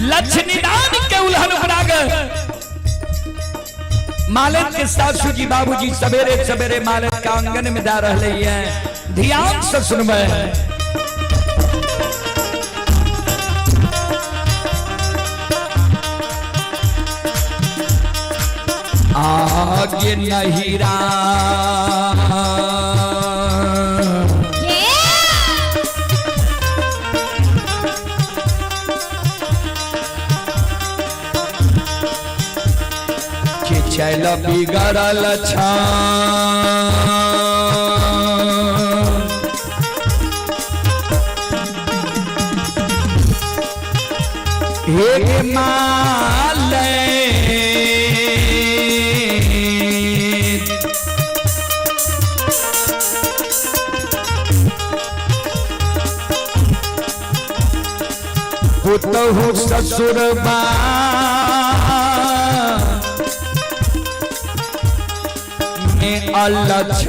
लक्ष्मीदान के उल्हन पराग मालिक के सासू जी बाबूजी सवेरे सवेरे मालिक का आंगन में जा रहे हैं। ध्यान से सुनबे आगे नहीं चल बिगड़ल हे माले पुतहु ससुरबा अलछ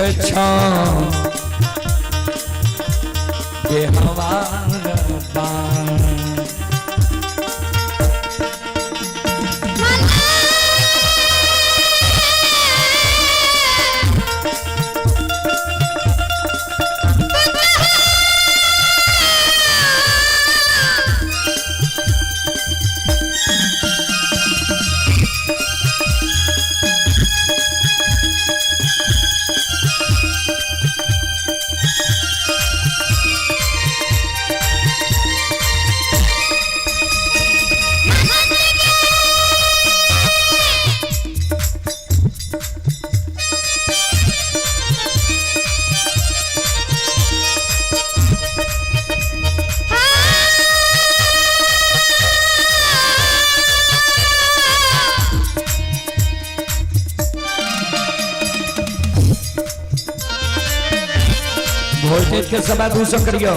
भोजन के समय दूसरा करियो।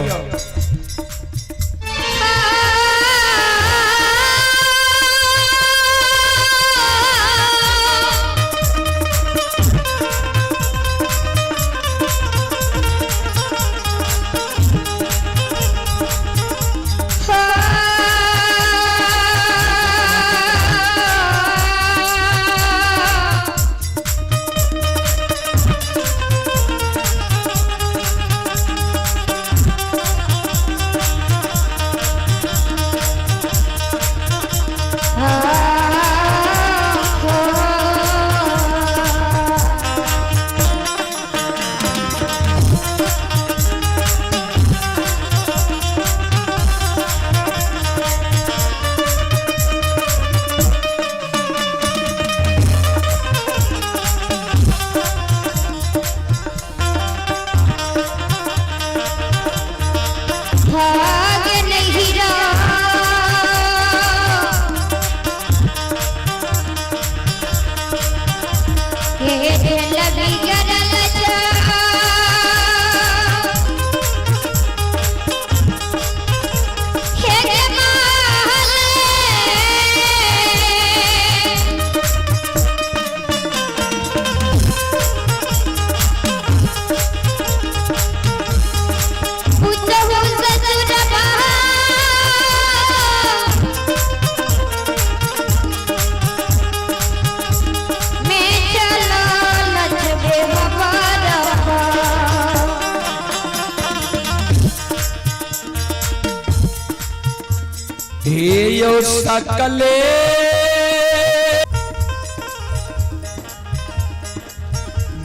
यो सकले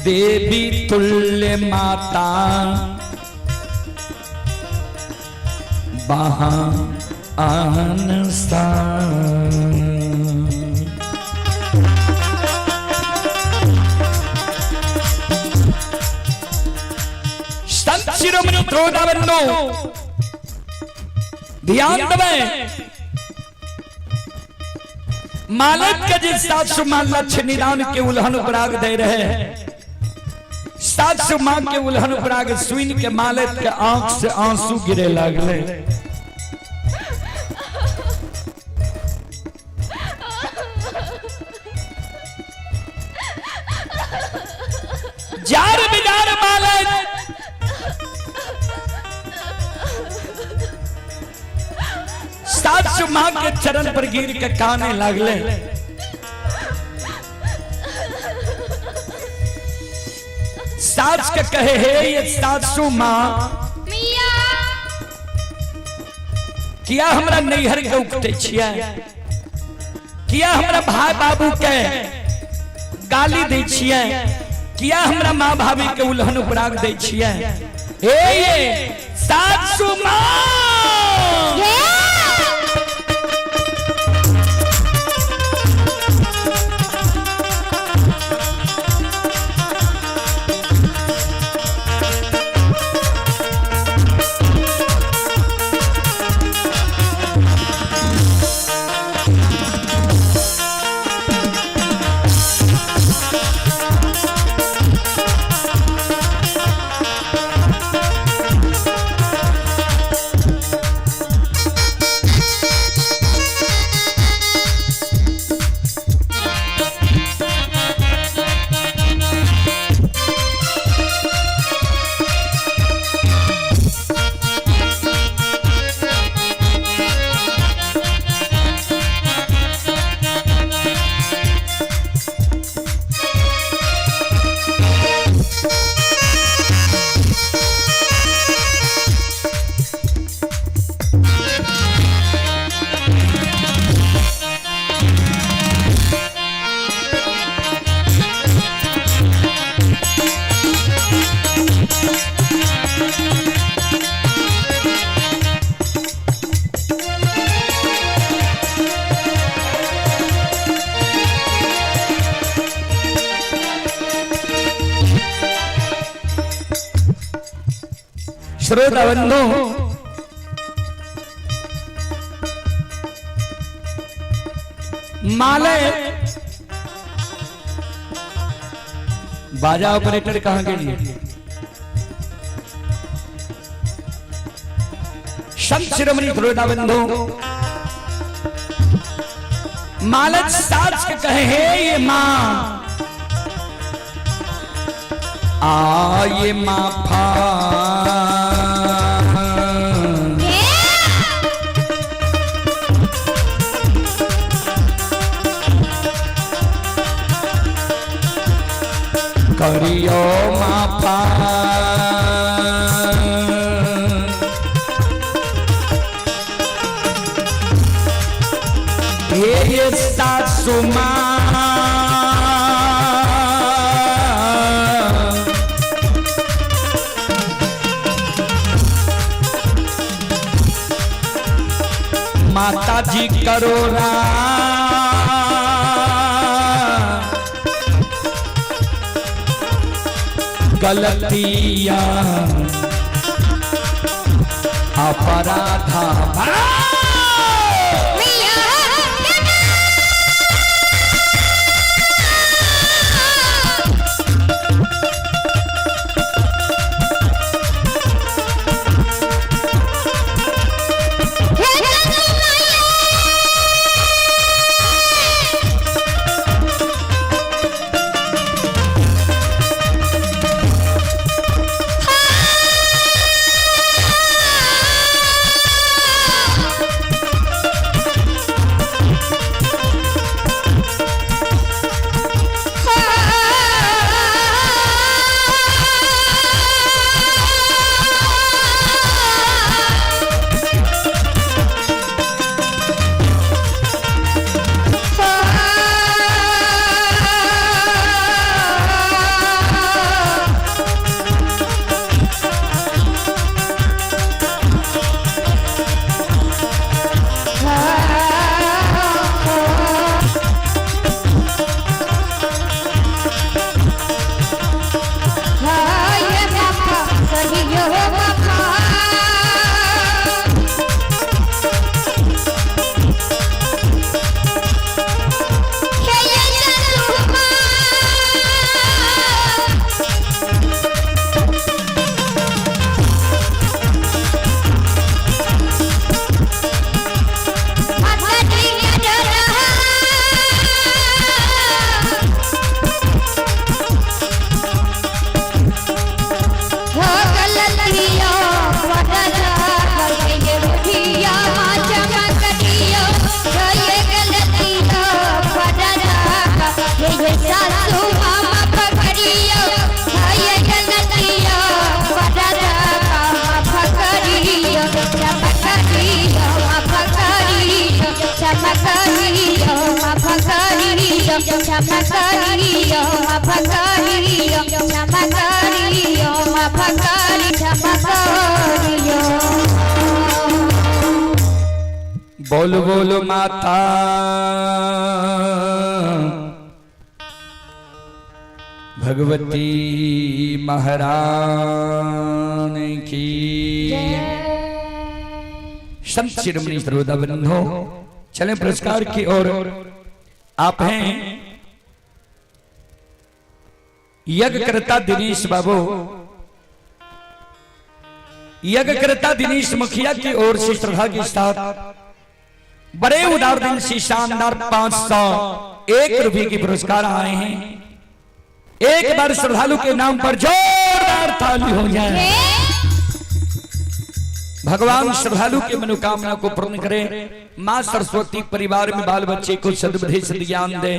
देवी तुल्य माता बहानसा संत शिरोमणि द्रोणावन्नो ध्यान देवे मालिक के जिस सासु मां लक्ष्मीदान के उल्हन पराग दे रहे हैं। सासु मां के उल्हन पराग सुन के मालिक के आंख से आंसू गिरे लगले। जार बिजार मालिक सासु माँ के चरण पर गिर के काने लगले। सास के कहे हे ये सासु माँ किया हमरा नैहर के उकटे छिया, किया हमरा भाई बाबू के गाली दे छिया, किया हमरा माँ भाभी के उल्हन उपराग दे छिया। ये सासु माँ श्रोता बंधु माले बाजा ऑपरेटर कहां के लिए संत शिरोमणि श्रोता बंधु मालक सास के कहे हे ये मां ये माफा करियो माफा ये सासु माँ माता जी करोड़ा गलतियां अपराधा क्षमा करियो माफ करियो क्षमा करियो माफ करियो क्षमा करियो माफ करियो क्षमा करियो। बोल बोल माता भगवती महारानी की। संत शिरोमणि श्रोता बंधो, चले पुरस्कार की ओर। आप हैं यज्ञकर्ता दिनेश बाबू, यज्ञकर्ता दिनेश मुखिया की ओर से श्रद्धा के साथ बड़े उदार दिल से शानदार 501 रुपए के पुरस्कार आए हैं। एक बार श्रद्धालु के नाम पर जोरदार ताली हो जाए। भगवान श्रद्धालु के मनोकामना को पूर्ण करे। मां सरस्वती परिवार में बाल बच्चे को सद्बुद्धि सद्ज्ञान दे।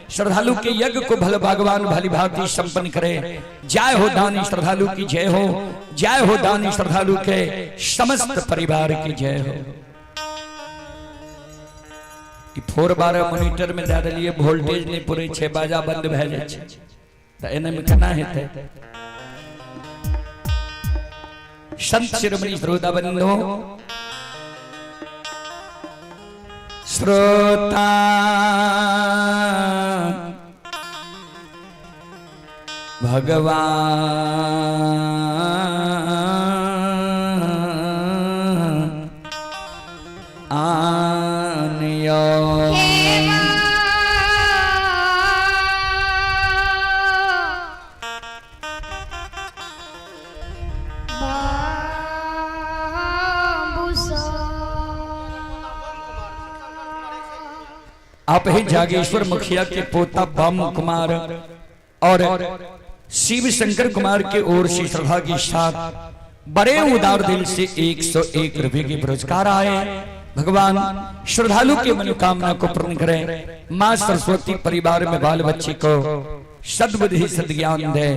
श्रद्धालु के यज्ञ को भले भगवान भली भांति संपन्न करे। जय हो दानी श्रद्धालु की जय हो, जय हो दानी श्रद्धालु के समस्त परिवार की जय हो। 412 मॉनिटर में दे दिए वोल्टेज नहीं पूरे 6 बाजा बंद भए जाए छै त एने में केना हेतै। संत शिरोमणि श्रोता बंधो, श्रोता भगवान आनियो। आप ही जागेश्वर मुखिया के पोता बम कुमार और शिव शंकर कुमार के ओर से श्रद्धा के साथ बड़े उदार दिल से 101 रुपए के पुरस्कार आए। भगवान श्रद्धालु के मनोकामना को पूर्ण करें। मां सरस्वती परिवार में बाल बच्चे को सद्बुद्धि सद्ज्ञान दे।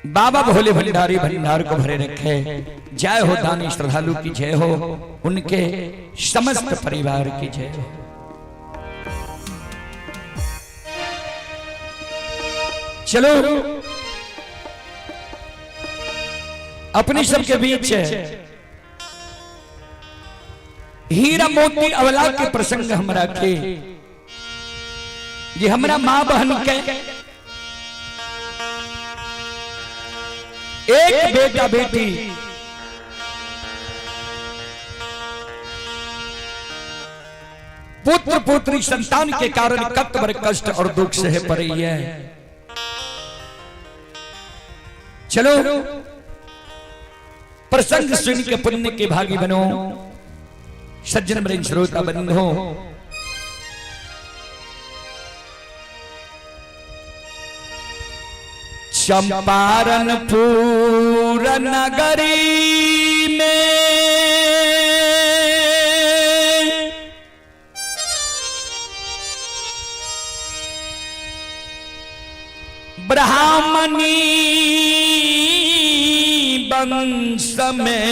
बाबा भोले भंडारी भंडार को भरे रखे। जय हो दानी श्रद्धालु की जय हो, उनके समस्त परिवार की जय हो। चलो अपने सबके बीच हीरा मोती अवला के प्रसंग हम रखे। ये हमरा मां बहन के एक बेटा बेटी पुत्र पुत्री संतान के कारण कष्ट कष्ट और दुख सहे पड़ी है। चलो प्रसंग सुन के पुण्य के भागी बनो। सज्जन बन श्रोता बंधो, चंपारणपुर नगरी में ब्राह्मणी वंश में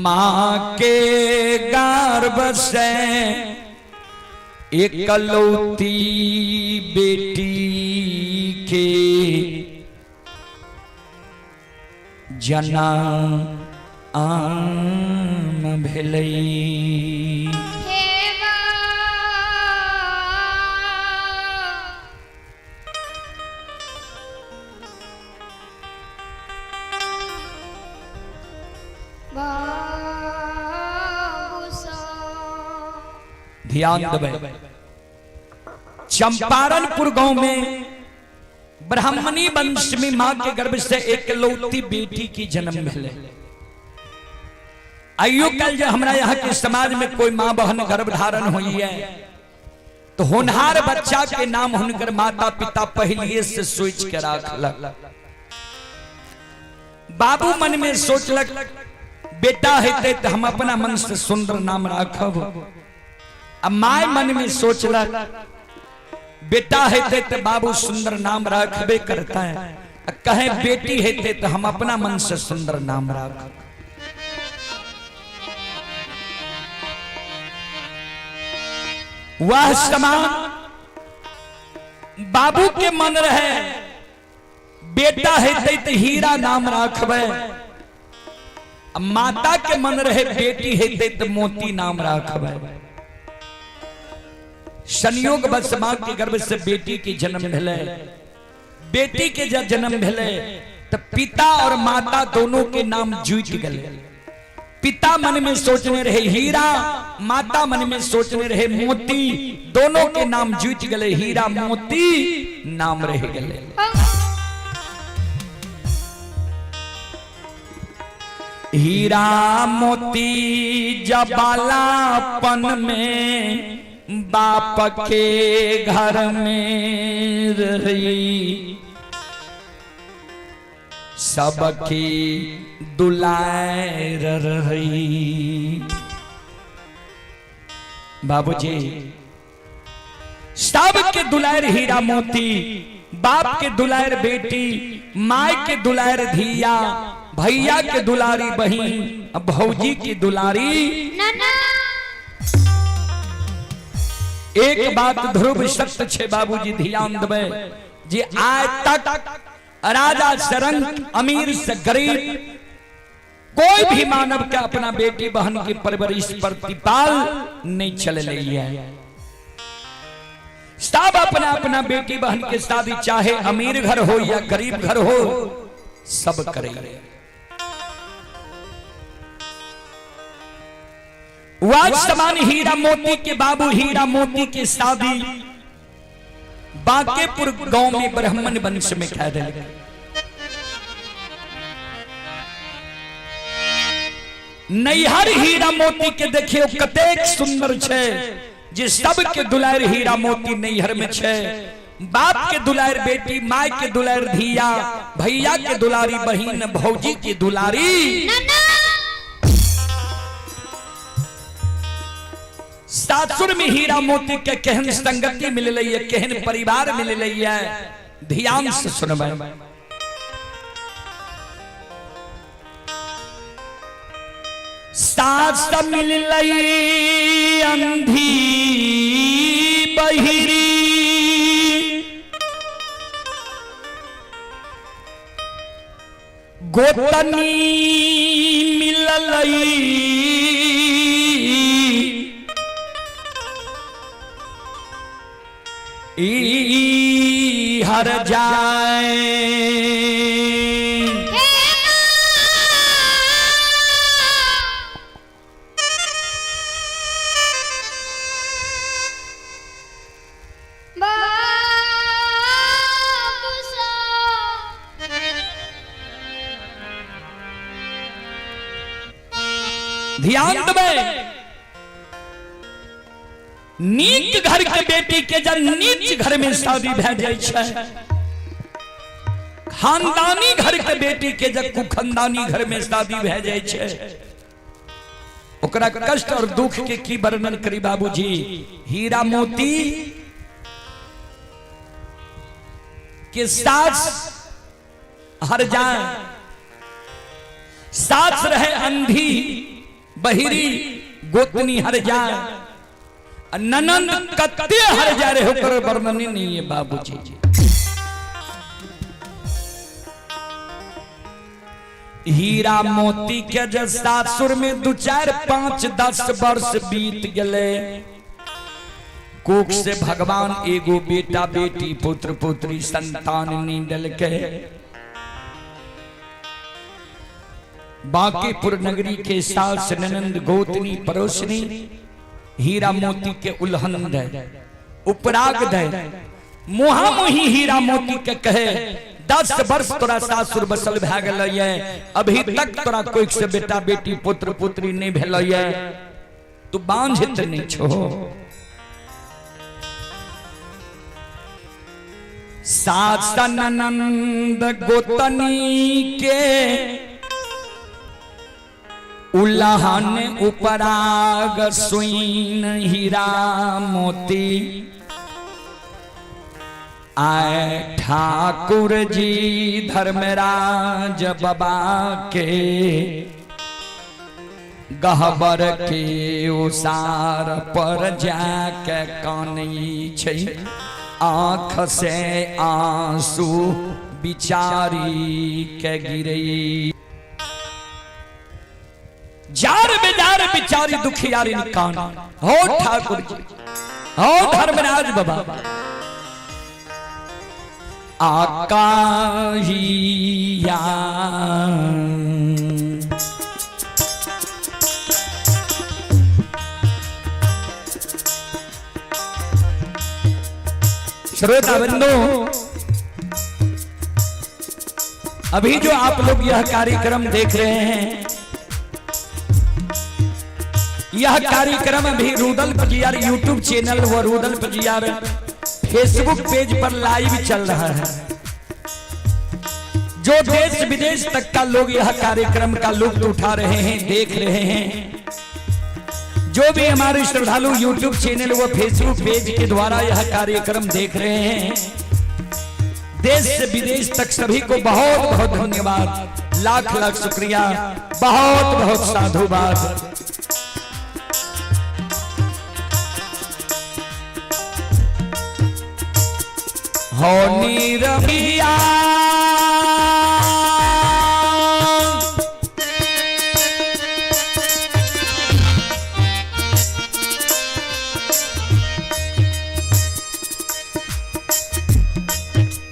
मां के गर्भ से एकलौती बेटी के जन्म भेलै। ध्यान देबै, चंपारणपुर गांव में ब्राह्मणी वंश में मां के गर्भ से एकलौती बेटी की जन्म भेलै। आइयो कल जो हमरा यहाँ के समाज में कोई मां बहन गर्भ धारण हुई है तो होनहार बच्चा के नाम हुनकर माता पिता पहले से सोच के राखलक। बाबू मन में सोचलक बेटा हेते तो हम अपना मन से सुंदर नाम राखब। अब माय मन में सोचलक बेटा हेते तो बाबू सुंदर नाम रखबे करता है। कहे बेटी हेते तो हम अपना मन से सुंदर नाम रख। वह समान बाबू के मन रहे बेटा हेते तो हीरा नाम रखबे, माता के मन रहे बेटी हेते तो मोती नाम रखबे। संयोग बस मां के गर्भ से बेटी के जन्म भेले। बेटी के जब जन्म भेले तो पिता और माता दोनों के नाम जुट गए। पिता मन में सोचने रहे हीरा, माता मन में सोचने रहे मोती, दोनों के नाम जुट गए, हीरा मोती नाम रह गए। हीरा मोती जबालापन में बाप के घर में रही, सबकी दुलार रही। बाबूजी सबके दुलार हीरा मोती, बाप के दुलार बेटी, माय के दुलार धिया, भैया के दुलारी बहन, भौजी की दुलारी नाना। एक बात ध्रुव सत्य छे बाबूजी ध्यान देवे जे आज तक राजा सरंग अमीर से गरीब कोई भी मानव का अपना बेटी बहन की परवरिश प्रतिपाल नहीं चल रही है। सब अपना अपना बेटी बहन के शादी चाहे अमीर घर हो या गरीब घर हो सब करेंगे। वाज समान हीरा मोती के बाबू हीरा मोती की शादी बांकेपुर गांव में ब्राह्मण वंश में कह दे। नैहर हीरा मोती के देखियो कतेक सुंदर छे, जे सब के दुलार हीरा मोती नैहर में छे। बाप के दुलार बेटी, माय के दुलार धिया, भैया के दुलारी बहन, भौजी की दुलारी सासुर में हीरा मोती के कहन संगति मिल रही है, कहन परिवार मिल रही है। ध्यान से सुनबे। सास मिल रही अंधी बहिरी, गोतनी मिल रही हर जाए। ध्यान देवे। नीच घर के बेटी के जब नीच घर में शादी भे जाए छे, खानदानी घर के बेटी के जब कुखानदानी घर में शादी भे जाए छे, ओकरा कष्ट और दुख के की वर्णन करी बाबूजी। हीरा मोती के सास हर जाए, सास रहे अंधी बहिरी, गोतनी हर जाए, ननंद कत्ते हर जा रहे होकर वर्णन नहीं है बाबूजी। हीरा मोती के जब सासुर में 2 4 5 10 वर्ष बीत गए, कोख से भगवान एगो बेटा बेटी पुत्र पुत्री संतान नहीं डल के। बांकेपुर नगरी के सास ननंद गोतनी पड़ोसनी हीरा मोती के उल्हन दे, उपराग दे, मुहा मुही हीरा मोती के कहे 10 वर्ष तोरा सासुर बसल भे गए, अभी तक तोरा कोई से बेटा बेटी पुत्र पुत्री नहीं भेल, तू बांझित नहीं छो। सास ननंद गोतनी के उल्हन उपराग सुईन हीरा मोती, आए ठाकुर जी धर्मराज बाबा के गहबर के उसार पर जाके कानी छै आँख से आंसू बिचारी के गिरे जार बेजार बिचारी दुखियारी कान हो ठाकुर जी हो धर्मराज बाबा आकाहिया श्रोता बंधु अभी जो आप लोग यह कार्यक्रम देख रहे हैं यह कार्यक्रम अभी रूदल पजियार यूट्यूब चैनल व रूदल पजियार फेसबुक पेज पर लाइव चल रहा है। जो देश विदेश तक का लोग यह कार्यक्रम का लुत्फ उठा रहे हैं देख रहे हैं। जो भी हमारे श्रद्धालु यूट्यूब चैनल व फेसबुक पेज के द्वारा यह कार्यक्रम देख रहे हैं देश से विदेश तक सभी को बहुत बहुत धन्यवाद लाख लाख शुक्रिया बहुत बहुत साधुवाद। हो नीरबिया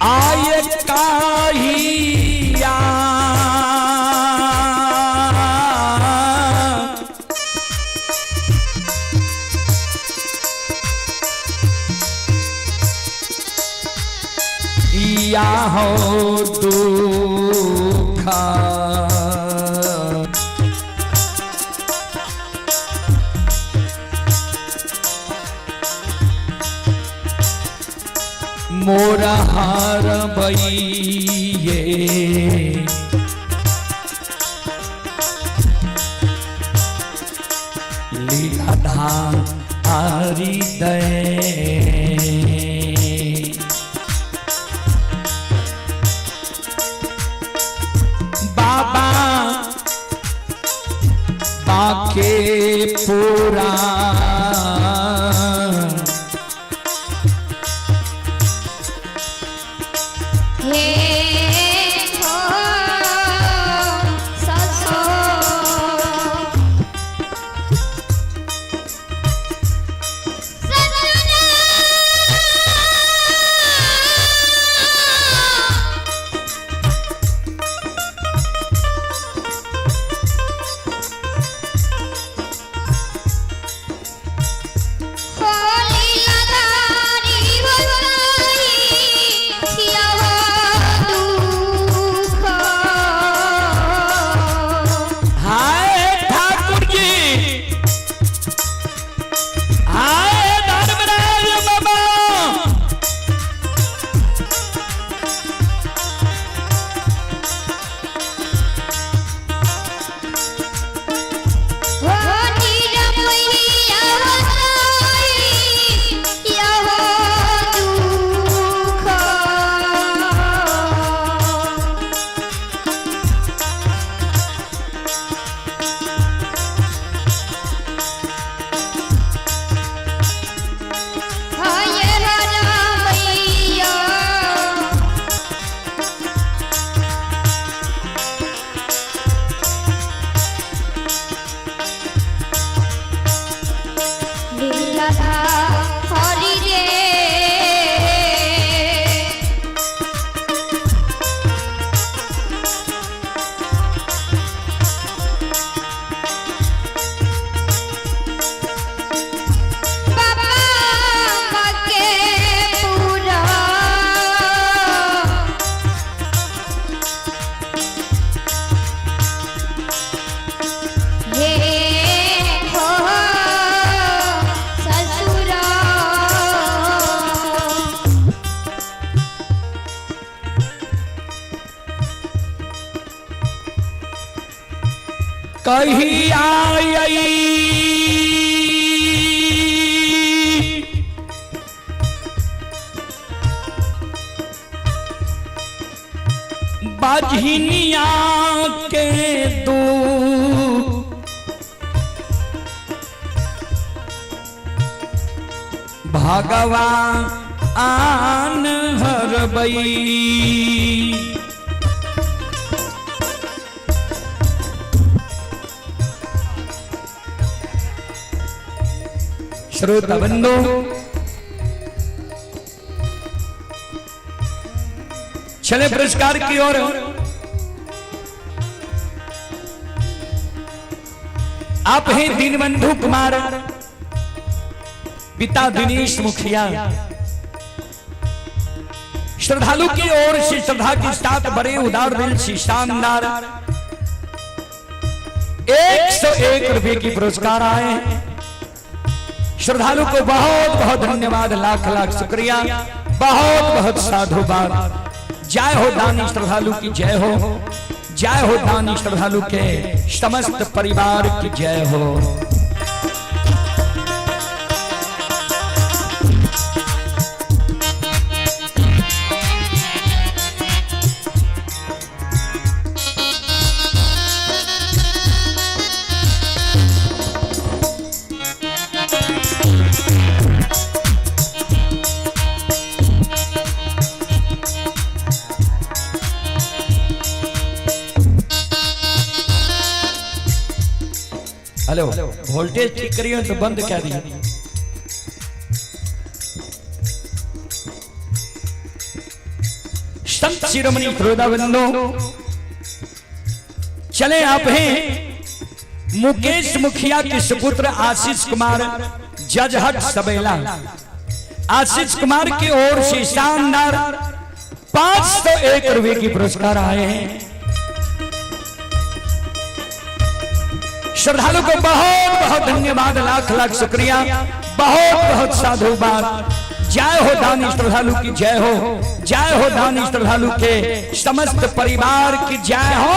आय काहिया या हो दुखा मोरा हार बइये लीला आरी दे बाबा बाके पूरा कही आई बाझिनिया के दू भगवान हरबई। श्रोता बंधु, चले पुरस्कार की ओर। आप हैं दीनबंधु कुमार, पिता दिनेश मुखिया। श्रद्धालु की ओर से श्रद्धा के साथ बड़े उदार दिल से शानदार 101 रुपए की पुरस्कार आए। श्रद्धालु को बहुत बहुत धन्यवाद, लाख लाख शुक्रिया, बहुत बहुत साधुवाद। जय हो दानी श्रद्धालु की जय हो, जय हो दानी श्रद्धालु के समस्त परिवार की जय हो। हेलो, वोल्टेज ठीक करिए तो बंद क्या दिया। संत शिरोमणि श्रोताबंधु, चले आप हैं मुकेश मुखिया के सुपुत्र आशीष कुमार जजहट सबेला। आशीष कुमार की ओर से शानदार 501 रुपए की पुरस्कार आए हैं। श्रद्धालु को बहुत बहुत धन्यवाद, लाख लाख शुक्रिया, बहुत बहुत साधुवाद। जय हो दानी श्रद्धालु की जय हो, जय हो दानी श्रद्धालु के समस्त परिवार की जय हो।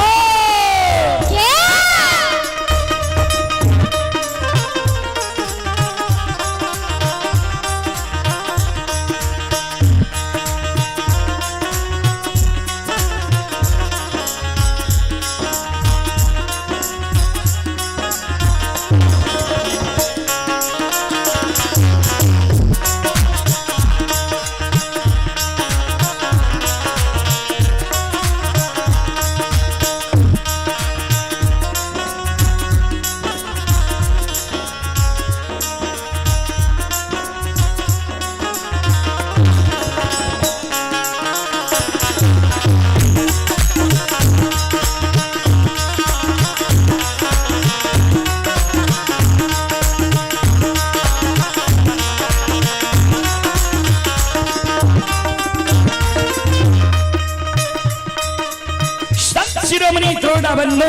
शिरोमणि श्रोताबंधु,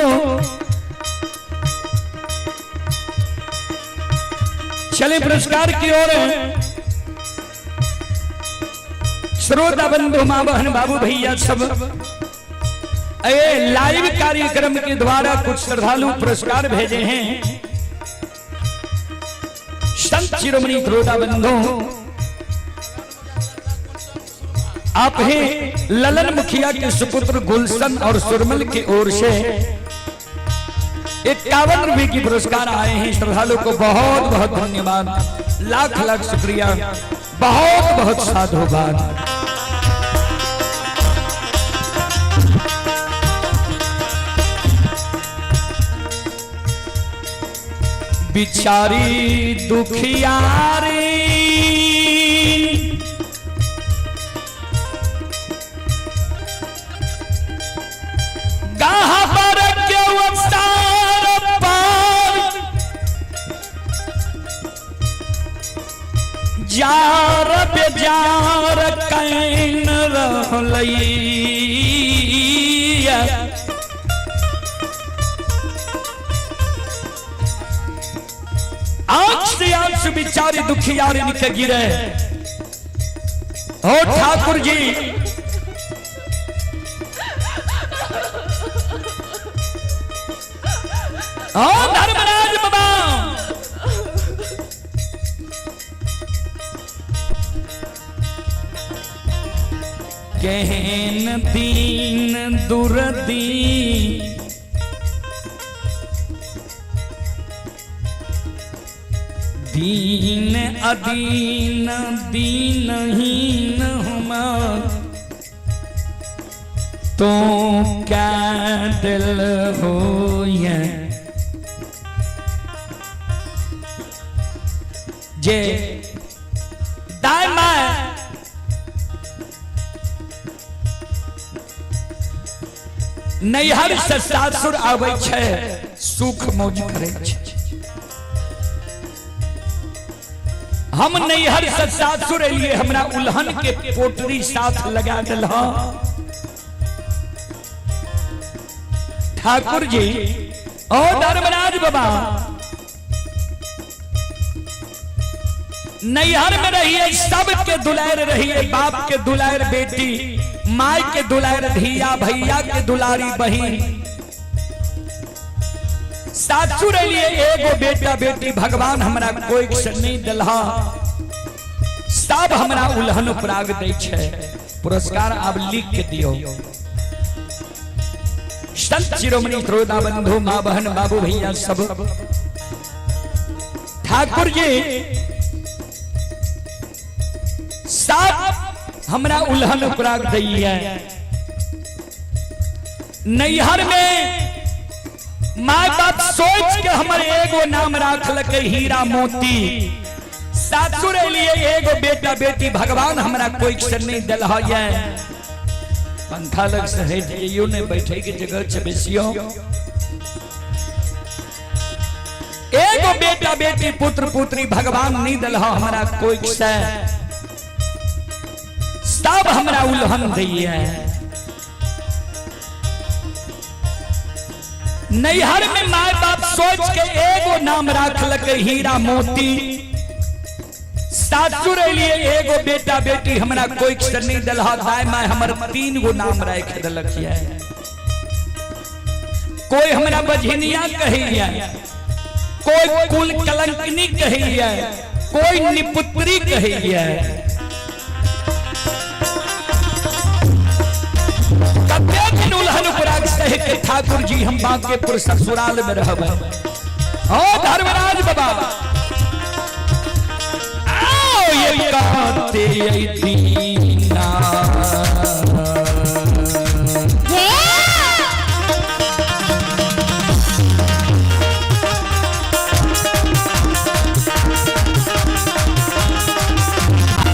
चले पुरस्कार की ओर। श्रोताबंधु, मां बहन बाबू भैया सब लाइव कार्यक्रम के द्वारा कुछ श्रद्धालु पुरस्कार भेजे हैं। संत शिरोमणि श्रोताबंधु, आप हैं ललन मुखिया के सुपुत्र गुलशन और सुरमल की ओर से 51 रुपए की पुरस्कार आए हैं। श्रद्धालु को बहुत बहुत धन्यवाद, लाख लाख शुक्रिया, बहुत बहुत साधुवाद। बिचारी दुखियारी जार बेजार कैन रहलैया। आंख से आंसू बिचारी दुखियारी निकल गिरे। ओ ठाकुर जी, ओ धर्मराज बाबा, कहन दीन दुर्दीन दीन अदीन दीनहीन हमार तो क्या दिल हो जे दामा नैहर से सासुर आवे छे सुख मौज करे छे। हम नैहर से सासुर एलिए हमरा उल्हन के पोटरी साथ लगा दिल। ठाकुर जी और धर्मराज बाबा नैहर में रहिए, सबके दुलार रहिए, बाप के दुलार बेटी, माई के दुलार धिया, भैया के दुलारी बहन। सासुर लिए एगो बेटा बेटी भगवान हमरा कोई से नहीं दिलहा, सब हमरा उल्हन पराग दै छे। पुरस्कार आप लिख के दियो। संत शिरोमणि श्रोता बंधु माँ बहन बाबू भैया सब ठाकुर जी सब हमरा उल्हन पराग दैया। नैहर में माँ बाप सोच के हमारे एगो नाम राखल के हीरा मोती। सासुर लिए एगो बेटा बेटी भगवान हमरा कोई से नहीं दिलहा। पंखा लग से है ने बैठे की जगह छबिसियो। एगो बेटा बेटी पुत्र पुत्री भगवान नहीं दिलहा हमरा कोई से, सब हमरा उल्हन दैया। नैहर में माँ बाप सोच के एगो नाम राखल के हीरा मोती। सासुर लिए एगो बेटा बेटी हमरा कोई से नहीं दिलहा। दाई माँ हमर 3 गो नाम राख दिलक है। कोई हमरा बझनिया कहिया, कोई कुल कलंकनी कहिया, कोई निपुत्री कहिया। उल्हन पराग सह के ठाकुर जी हम बांकेपुर ससुराल में रहब। ओ धर्मराज बाबा आओ ये कहते